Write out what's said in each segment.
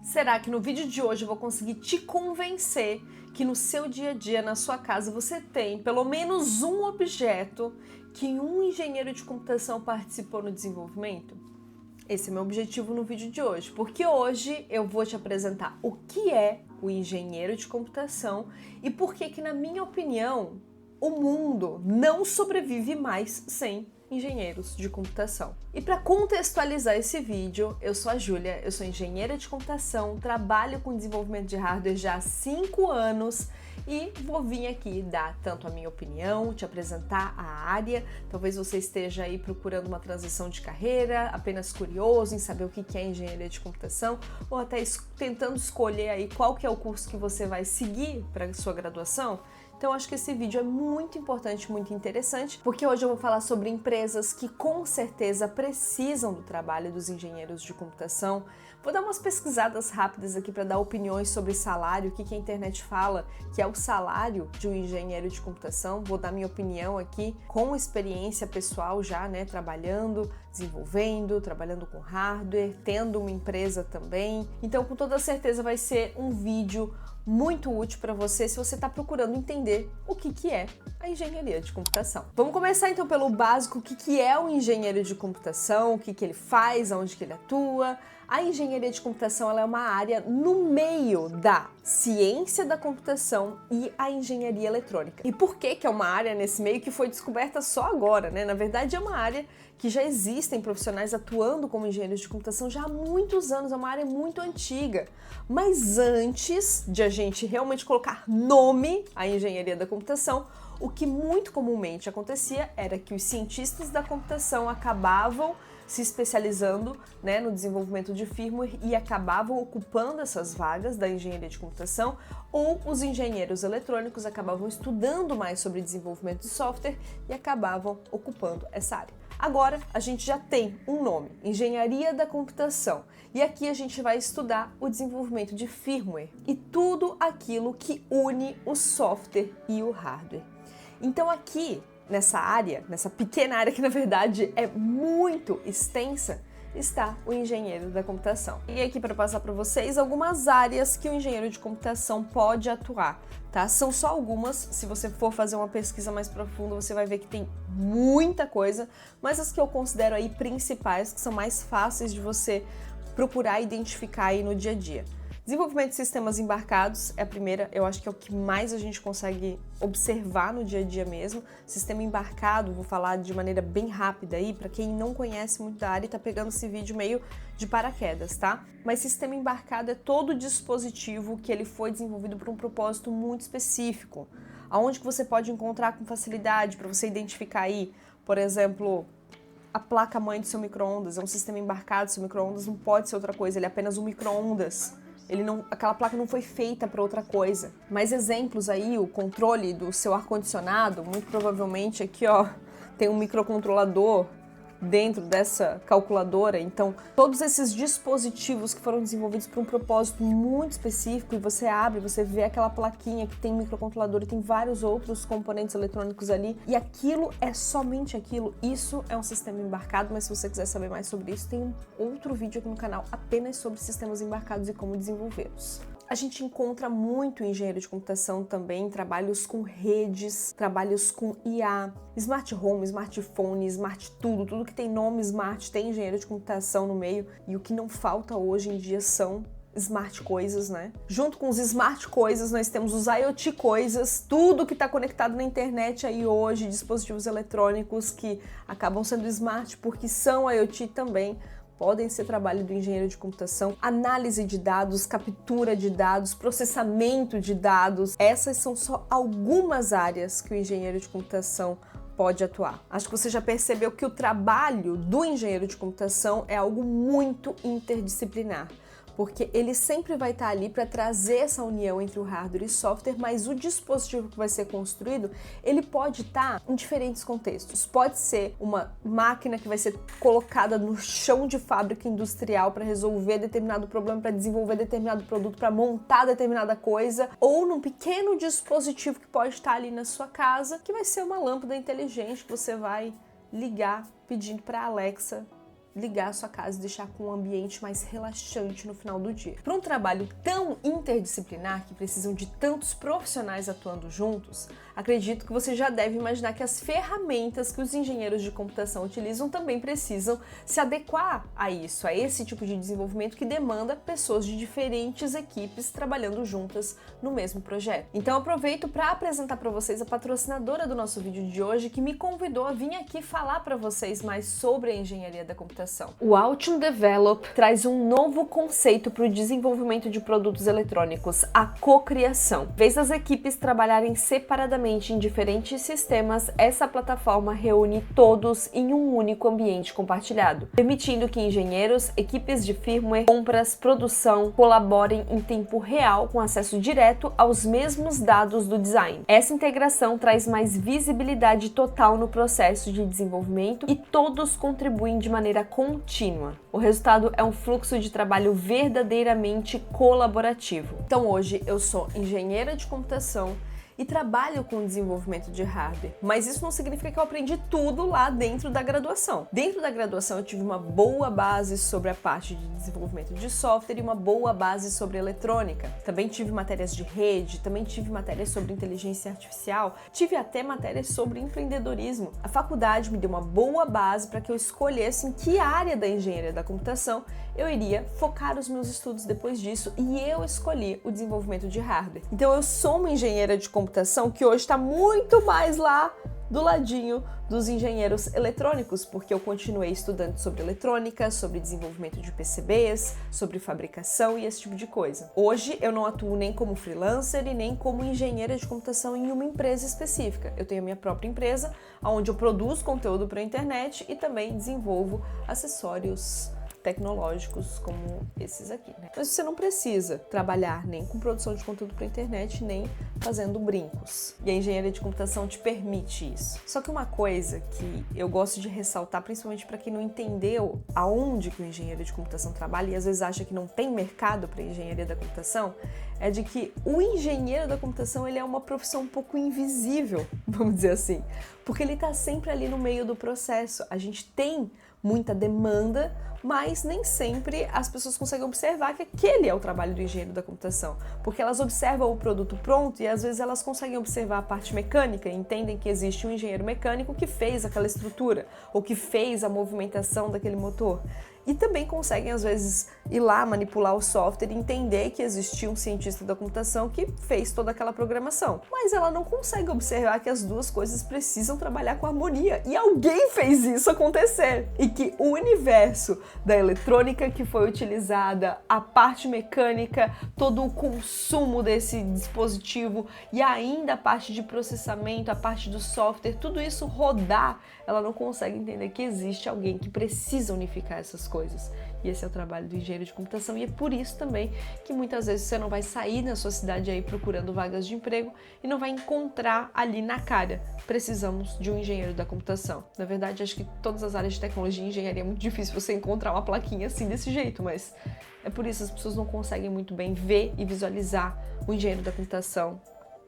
Será que no vídeo de hoje eu vou conseguir te convencer que no seu dia a dia, na sua casa, você tem pelo menos um objeto que um engenheiro de computação participou no desenvolvimento? Esse é meu objetivo no vídeo de hoje, porque hoje eu vou te apresentar o que é o engenheiro de computação e por que, na minha opinião, o mundo não sobrevive mais sem engenheiros de computação. E para contextualizar esse vídeo, eu sou a Júlia, eu sou engenheira de computação, trabalho com desenvolvimento de hardware já há 5 anos e vou vir aqui dar tanto a minha opinião, te apresentar a área. Talvez você esteja aí procurando uma transição de carreira, apenas curioso em saber o que é engenharia de computação, ou até tentando escolher aí qual que é o curso que você vai seguir para a sua graduação. Então, acho que esse vídeo é muito importante, muito interessante, porque hoje eu vou falar sobre empresas que com certeza precisam do trabalho dos engenheiros de computação. Vou dar umas pesquisadas rápidas aqui para dar opiniões sobre salário, o que a internet fala que é o salário de um engenheiro de computação. Vou dar minha opinião aqui com experiência pessoal já, né, trabalhando, desenvolvendo, trabalhando com hardware, tendo uma empresa também. Então, com toda certeza vai ser um vídeo muito útil para você se você está procurando entender o que é a engenharia de computação. Vamos começar então pelo básico, o que é o engenheiro de computação, o que ele faz, aonde que ele atua. A engenharia de computação ela é uma área no meio da ciência da computação e a engenharia eletrônica. E por que é uma área nesse meio que foi descoberta só agora, né? Na verdade é uma área que já existem profissionais atuando como engenheiros de computação já há muitos anos, é uma área muito antiga. Mas antes de a gente realmente colocar nome à engenharia da computação, o que muito comumente acontecia era que os cientistas da computação acabavam se especializando, né, no desenvolvimento de firmware e acabavam ocupando essas vagas da engenharia de computação, ou os engenheiros eletrônicos acabavam estudando mais sobre desenvolvimento de software e acabavam ocupando essa área. Agora a gente já tem um nome, Engenharia da Computação, e aqui a gente vai estudar o desenvolvimento de firmware e tudo aquilo que une o software e o hardware. Então aqui nessa área, nessa pequena área que na verdade é muito extensa, está o engenheiro da computação. E aqui para passar para vocês algumas áreas que o engenheiro de computação pode atuar, tá? São só algumas, se você for fazer uma pesquisa mais profunda você vai ver que tem muita coisa, mas as que eu considero aí principais, que são mais fáceis de você procurar identificar aí no dia a dia. Desenvolvimento de sistemas embarcados é a primeira, eu acho que é o que mais a gente consegue observar no dia a dia mesmo. Sistema embarcado, vou falar de maneira bem rápida aí, para quem não conhece muito da área e tá pegando esse vídeo meio de paraquedas, tá? Mas sistema embarcado é todo dispositivo que ele foi desenvolvido para um propósito muito específico, aonde que você pode encontrar com facilidade para você identificar aí, por exemplo, a placa-mãe do seu micro-ondas, é um sistema embarcado, seu micro-ondas não pode ser outra coisa, ele é apenas um micro-ondas. Aquela placa não foi feita para outra coisa. Mais exemplos aí, o controle do seu ar-condicionado, muito provavelmente aqui, ó, tem um microcontrolador dentro dessa calculadora. Então, todos esses dispositivos que foram desenvolvidos para um propósito muito específico, e você abre, você vê aquela plaquinha que tem microcontrolador e tem vários outros componentes eletrônicos ali, e aquilo é somente aquilo. Isso é um sistema embarcado, mas se você quiser saber mais sobre isso, tem um outro vídeo aqui no canal apenas sobre sistemas embarcados e como desenvolvê-los. A gente encontra muito engenheiro de computação também, trabalhos com redes, trabalhos com IA, smart home, smartphone, smart tudo que tem nome smart tem engenheiro de computação no meio, e o que não falta hoje em dia são smart coisas, né? Junto com os smart coisas, nós temos os IoT coisas, tudo que está conectado na internet aí hoje, dispositivos eletrônicos que acabam sendo smart porque são IoT também, podem ser trabalho do engenheiro de computação. Análise de dados, captura de dados, processamento de dados. Essas são só algumas áreas que o engenheiro de computação pode atuar. Acho que você já percebeu que o trabalho do engenheiro de computação é algo muito interdisciplinar, porque ele sempre vai estar ali para trazer essa união entre o hardware e software, mas o dispositivo que vai ser construído, ele pode estar em diferentes contextos. Pode ser uma máquina que vai ser colocada no chão de fábrica industrial para resolver determinado problema, para desenvolver determinado produto, para montar determinada coisa, ou num pequeno dispositivo que pode estar ali na sua casa, que vai ser uma lâmpada inteligente que você vai ligar pedindo para a Alexa ligar a sua casa e deixar com um ambiente mais relaxante no final do dia. Para um trabalho tão interdisciplinar, que precisam de tantos profissionais atuando juntos, acredito que você já deve imaginar que as ferramentas que os engenheiros de computação utilizam também precisam se adequar a isso, a esse tipo de desenvolvimento que demanda pessoas de diferentes equipes trabalhando juntas no mesmo projeto. Então aproveito para apresentar para vocês a patrocinadora do nosso vídeo de hoje, que me convidou a vir aqui falar para vocês mais sobre a engenharia da computação. O Altium Develop traz um novo conceito para o desenvolvimento de produtos eletrônicos, a cocriação. Em vez das equipes trabalharem separadamente em diferentes sistemas, essa plataforma reúne todos em um único ambiente compartilhado, permitindo que engenheiros, equipes de firmware, compras, produção colaborem em tempo real com acesso direto aos mesmos dados do design. Essa integração traz mais visibilidade total no processo de desenvolvimento e todos contribuem de maneira contínua. O resultado é um fluxo de trabalho verdadeiramente colaborativo. Então hoje eu sou engenheira de computação e trabalho com desenvolvimento de hardware, mas isso não significa que eu aprendi tudo lá dentro da graduação. Dentro da graduação eu tive uma boa base sobre a parte de desenvolvimento de software e uma boa base sobre eletrônica. Também tive matérias de rede, também tive matérias sobre inteligência artificial, tive até matérias sobre empreendedorismo. A faculdade me deu uma boa base para que eu escolhesse em que área da engenharia da computação eu iria focar os meus estudos depois disso, e eu escolhi o desenvolvimento de hardware. Então eu sou uma engenheira de computação que hoje está muito mais lá do ladinho dos engenheiros eletrônicos, porque eu continuei estudando sobre eletrônica, sobre desenvolvimento de PCBs, sobre fabricação e esse tipo de coisa. Hoje eu não atuo nem como freelancer e nem como engenheira de computação em uma empresa específica. Eu tenho a minha própria empresa, onde eu produzo conteúdo para a internet e também desenvolvo acessórios tecnológicos como esses aqui, né? Mas você não precisa trabalhar nem com produção de conteúdo para internet, nem fazendo brincos. E a engenharia de computação te permite isso. Só que uma coisa que eu gosto de ressaltar, principalmente para quem não entendeu aonde que o engenheiro de computação trabalha e às vezes acha que não tem mercado para engenharia da computação, é de que o engenheiro da computação ele é uma profissão um pouco invisível, vamos dizer assim, porque ele está sempre ali no meio do processo. A gente tem muita demanda, mas nem sempre as pessoas conseguem observar que aquele é o trabalho do engenheiro da computação, porque elas observam o produto pronto e às vezes elas conseguem observar a parte mecânica e entendem que existe um engenheiro mecânico que fez aquela estrutura ou que fez a movimentação daquele motor. E também conseguem, às vezes, ir lá manipular o software e entender que existia um cientista da computação que fez toda aquela programação. Mas ela não consegue observar que as duas coisas precisam trabalhar com harmonia. E alguém fez isso acontecer. E que o universo da eletrônica que foi utilizada, a parte mecânica, todo o consumo desse dispositivo e ainda a parte de processamento, a parte do software, tudo isso rodar, ela não consegue entender que existe alguém que precisa unificar essas coisas. E esse é o trabalho do engenheiro de computação, e é por isso também que muitas vezes você não vai sair na sua cidade aí procurando vagas de emprego e não vai encontrar ali na cara: precisamos de um engenheiro da computação. Na verdade, acho que todas as áreas de tecnologia e engenharia é muito difícil você encontrar uma plaquinha assim desse jeito, mas é por isso que as pessoas não conseguem muito bem ver e visualizar o engenheiro da computação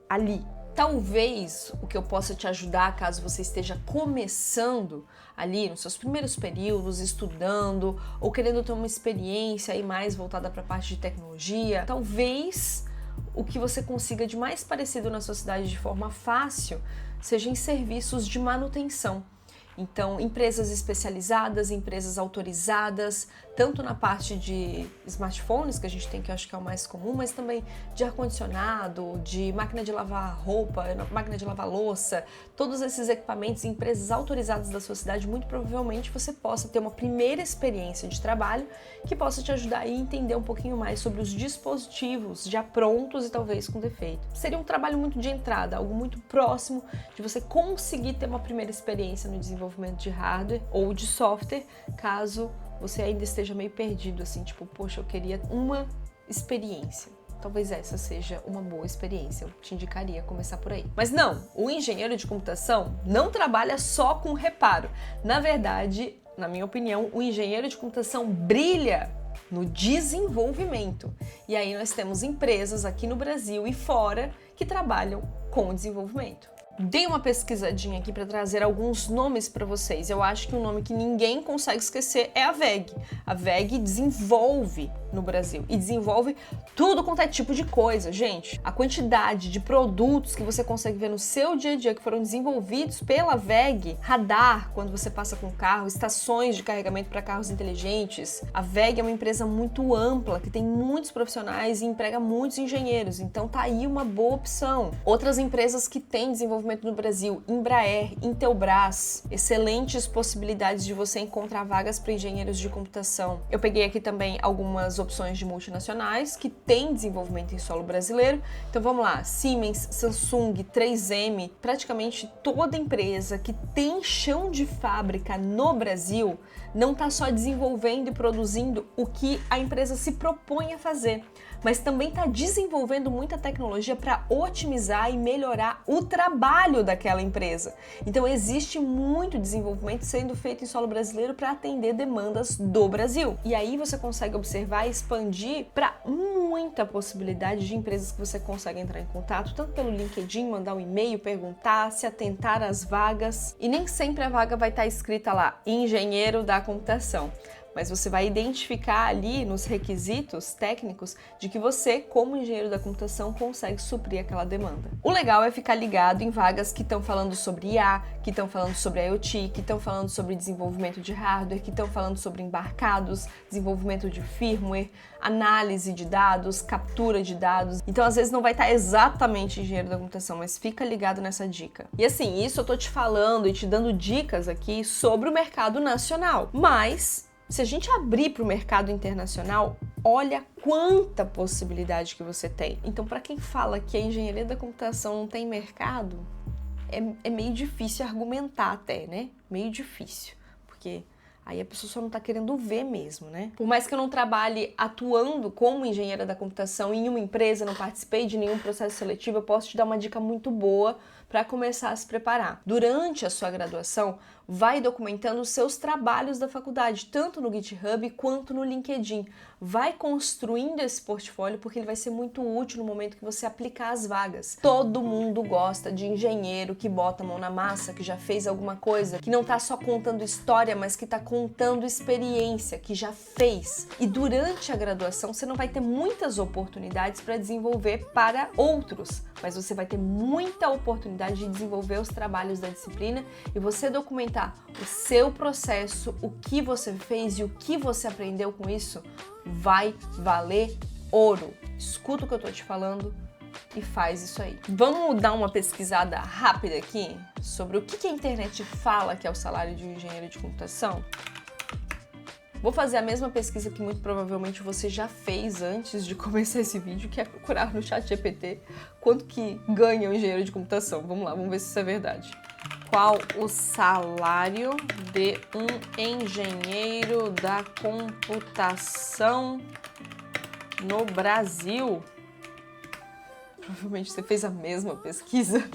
ali. Talvez o que eu possa te ajudar, caso você esteja começando ali nos seus primeiros períodos, estudando ou querendo ter uma experiência aí mais voltada para a parte de tecnologia, talvez o que você consiga de mais parecido na sua cidade de forma fácil seja em serviços de manutenção. Então, empresas especializadas, empresas autorizadas, tanto na parte de smartphones, que a gente tem, que eu acho que é o mais comum, mas também de ar-condicionado, de máquina de lavar roupa, máquina de lavar louça, todos esses equipamentos, empresas autorizadas da sua cidade, muito provavelmente você possa ter uma primeira experiência de trabalho que possa te ajudar a entender um pouquinho mais sobre os dispositivos já prontos e talvez com defeito. Seria um trabalho muito de entrada, algo muito próximo de você conseguir ter uma primeira experiência no desenvolvimento de hardware ou de software, caso você ainda esteja meio perdido, assim, tipo, poxa, eu queria uma experiência. Talvez essa seja uma boa experiência, eu te indicaria começar por aí. Mas não, o engenheiro de computação não trabalha só com reparo. Na verdade, na minha opinião, o engenheiro de computação brilha no desenvolvimento. E aí nós temos empresas aqui no Brasil e fora que trabalham com o desenvolvimento. Dei uma pesquisadinha aqui para trazer alguns nomes para vocês. Eu acho que um nome que ninguém consegue esquecer é a WEG. A WEG desenvolve no Brasil e desenvolve tudo quanto é tipo de coisa, gente. A quantidade de produtos que você consegue ver no seu dia a dia que foram desenvolvidos pela WEG, radar quando você passa com o carro, estações de carregamento para carros inteligentes. A WEG é uma empresa muito ampla, que tem muitos profissionais e emprega muitos engenheiros, então tá aí uma boa opção. Outras empresas que têm desenvolvimento no Brasil, Embraer, Intelbras, excelentes possibilidades de você encontrar vagas para engenheiros de computação. Eu peguei aqui também algumas opções de multinacionais que têm desenvolvimento em solo brasileiro. Então vamos lá, Siemens, Samsung, 3M, praticamente toda empresa que tem chão de fábrica no Brasil não está só desenvolvendo e produzindo o que a empresa se propõe a fazer, mas também está desenvolvendo muita tecnologia para otimizar e melhorar o trabalho daquela empresa. Então existe muito desenvolvimento sendo feito em solo brasileiro para atender demandas do Brasil. E aí você consegue observar e expandir para muita possibilidade de empresas que você consegue entrar em contato, tanto pelo LinkedIn, mandar um e-mail, perguntar, se atentar às vagas. E nem sempre a vaga vai estar escrita lá, engenheiro da computação. Mas você vai identificar ali nos requisitos técnicos de que você, como engenheiro da computação, consegue suprir aquela demanda. O legal é ficar ligado em vagas que estão falando sobre IA, que estão falando sobre IoT, que estão falando sobre desenvolvimento de hardware, que estão falando sobre embarcados, desenvolvimento de firmware, análise de dados, captura de dados. Então, às vezes, não vai estar exatamente engenheiro da computação, mas fica ligado nessa dica. E assim, isso eu tô te falando e te dando dicas aqui sobre o mercado nacional. Mas se a gente abrir para o mercado internacional, olha quanta possibilidade que você tem. Então, para quem fala que a engenharia da computação não tem mercado, é meio difícil argumentar até, né? Meio difícil, porque aí a pessoa só não está querendo ver mesmo, né? Por mais que eu não trabalhe atuando como engenheira da computação em uma empresa, não participei de nenhum processo seletivo, eu posso te dar uma dica muito boa para começar a se preparar. Durante a sua graduação, vai documentando os seus trabalhos da faculdade, tanto no GitHub quanto no LinkedIn. Vai construindo esse portfólio porque ele vai ser muito útil no momento que você aplicar as vagas. Todo mundo gosta de engenheiro que bota a mão na massa, que já fez alguma coisa, que não está só contando história, mas que está contando experiência, que já fez. E durante a graduação você não vai ter muitas oportunidades para desenvolver para outros, mas você vai ter muita oportunidade de desenvolver os trabalhos da disciplina e você documentar o seu processo, o que você fez e o que você aprendeu com isso, vai valer ouro. Escuta o que eu tô te falando e faz isso aí. Vamos dar uma pesquisada rápida aqui sobre o que a internet fala que é o salário de um engenheiro de computação? Vou fazer a mesma pesquisa que muito provavelmente você já fez antes de começar esse vídeo, que é procurar no ChatGPT quanto que ganha um engenheiro de computação. Vamos lá, vamos ver se isso é verdade. Qual o salário de um engenheiro da computação no Brasil? Provavelmente você fez a mesma pesquisa.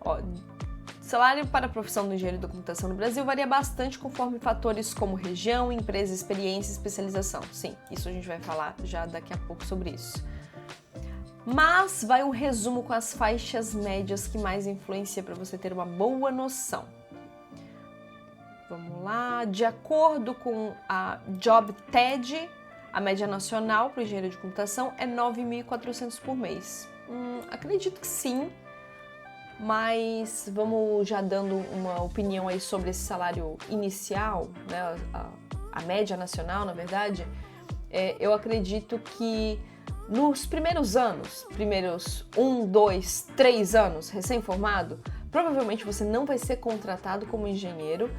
Ó, salário para a profissão do engenheiro da computação no Brasil varia bastante conforme fatores como região, empresa, experiência e especialização. Sim, isso a gente vai falar já daqui a pouco sobre isso. Mas vai um resumo com as faixas médias que mais influencia para você ter uma boa noção. Vamos lá, de acordo com a JobTed, a média nacional para o engenheiro de computação é R$ 9.400 por mês. Acredito que sim, mas vamos já dando uma opinião aí sobre esse salário inicial, né? A média nacional, na verdade. Eu acredito que nos primeiros anos, primeiros 1, 2, 3 anos recém-formado, provavelmente você não vai ser contratado como engenheiro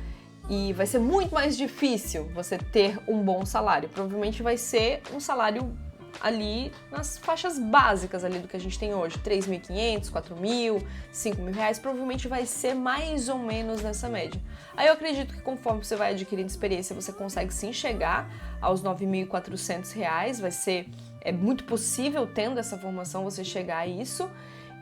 e vai ser muito mais difícil você ter um bom salário. Provavelmente vai ser um salário ali nas faixas básicas ali do que a gente tem hoje, 3.500, 4.000, 5.000 reais, provavelmente vai ser mais ou menos nessa média. Aí eu acredito que conforme você vai adquirindo experiência, você consegue sim chegar aos 9.400 reais, é muito possível, tendo essa formação, você chegar a isso.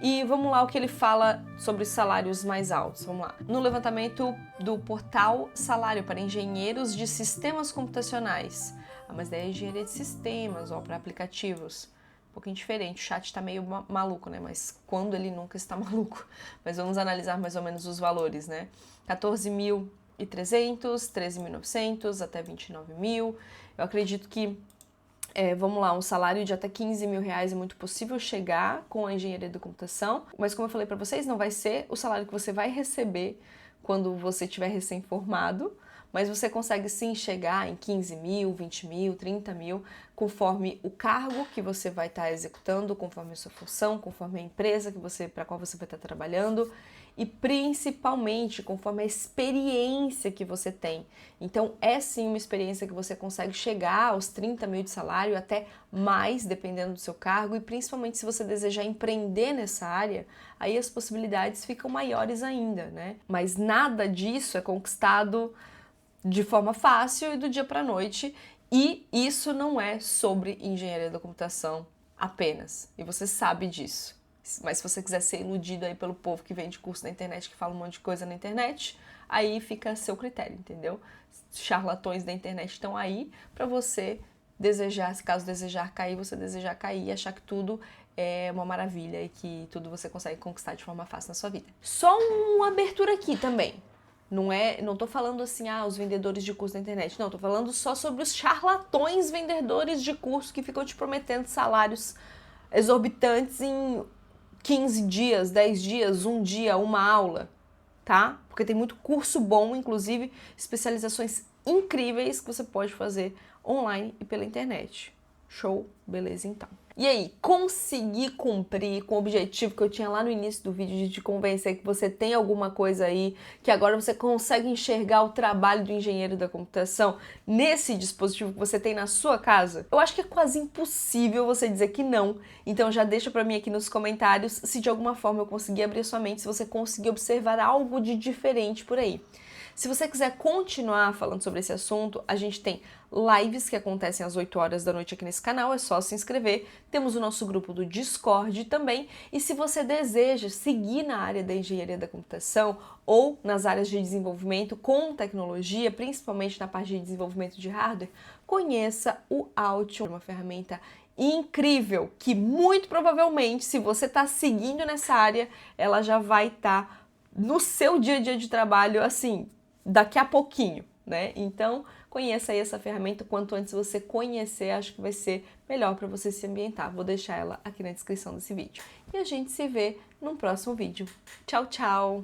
E vamos lá o que ele fala sobre salários mais altos. Vamos lá. No levantamento do portal Salário para Engenheiros de Sistemas Computacionais. Mas daí é engenharia de sistemas, para aplicativos. pouquinho diferente. O chat tá meio maluco, né? Mas quando ele nunca está maluco? Mas vamos analisar mais ou menos os valores, né? 14.300, 13.900 até 29.000. Eu acredito que, vamos lá, um salário de até 15 mil reais é muito possível chegar com a engenharia da computação, mas como eu falei para vocês, não vai ser o salário que você vai receber quando você estiver recém-formado, mas você consegue sim chegar em 15 mil, 20 mil, 30 mil, conforme o cargo que você vai estar executando, conforme a sua função, conforme a empresa para qual você vai estar trabalhando e principalmente conforme a experiência que você tem. Então é sim uma experiência que você consegue chegar aos 30 mil de salário, até mais, dependendo do seu cargo, e principalmente se você desejar empreender nessa área, aí as possibilidades ficam maiores ainda, né? Mas nada disso é conquistado de forma fácil e do dia para a noite, e isso não é sobre engenharia da computação apenas, e você sabe disso. Mas se você quiser ser iludido aí pelo povo que vende curso na internet, que fala um monte de coisa na internet, aí fica a seu critério, entendeu? Charlatões da internet estão aí para você desejar, se caso desejar cair, você desejar cair e achar que tudo é uma maravilha e que tudo você consegue conquistar de forma fácil na sua vida. Só uma abertura aqui também. Não tô falando assim, os vendedores de curso na internet. Não, tô falando só sobre os charlatões vendedores de curso que ficam te prometendo salários exorbitantes em 15 dias, 10 dias, um dia, uma aula, tá? Porque tem muito curso bom, inclusive especializações incríveis que você pode fazer online e pela internet. Show? Beleza, então. E aí, consegui cumprir com o objetivo que eu tinha lá no início do vídeo de te convencer que você tem alguma coisa aí, que agora você consegue enxergar o trabalho do engenheiro da computação nesse dispositivo que você tem na sua casa? Eu acho que é quase impossível você dizer que não, então já deixa pra mim aqui nos comentários se de alguma forma eu consegui abrir a sua mente, se você conseguir observar algo de diferente por aí. Se você quiser continuar falando sobre esse assunto, a gente tem lives que acontecem às 8 horas da noite aqui nesse canal, é só se inscrever. Temos o nosso grupo do Discord também, e se você deseja seguir na área da engenharia da computação ou nas áreas de desenvolvimento com tecnologia, principalmente na parte de desenvolvimento de hardware, conheça o Altium, uma ferramenta incrível que muito provavelmente, se você está seguindo nessa área, ela já vai estar no seu dia a dia de trabalho, assim, daqui a pouquinho, né? Então, conheça aí essa ferramenta. Quanto antes você conhecer, acho que vai ser melhor para você se ambientar. Vou deixar ela aqui na descrição desse vídeo. E a gente se vê num próximo vídeo. Tchau, tchau!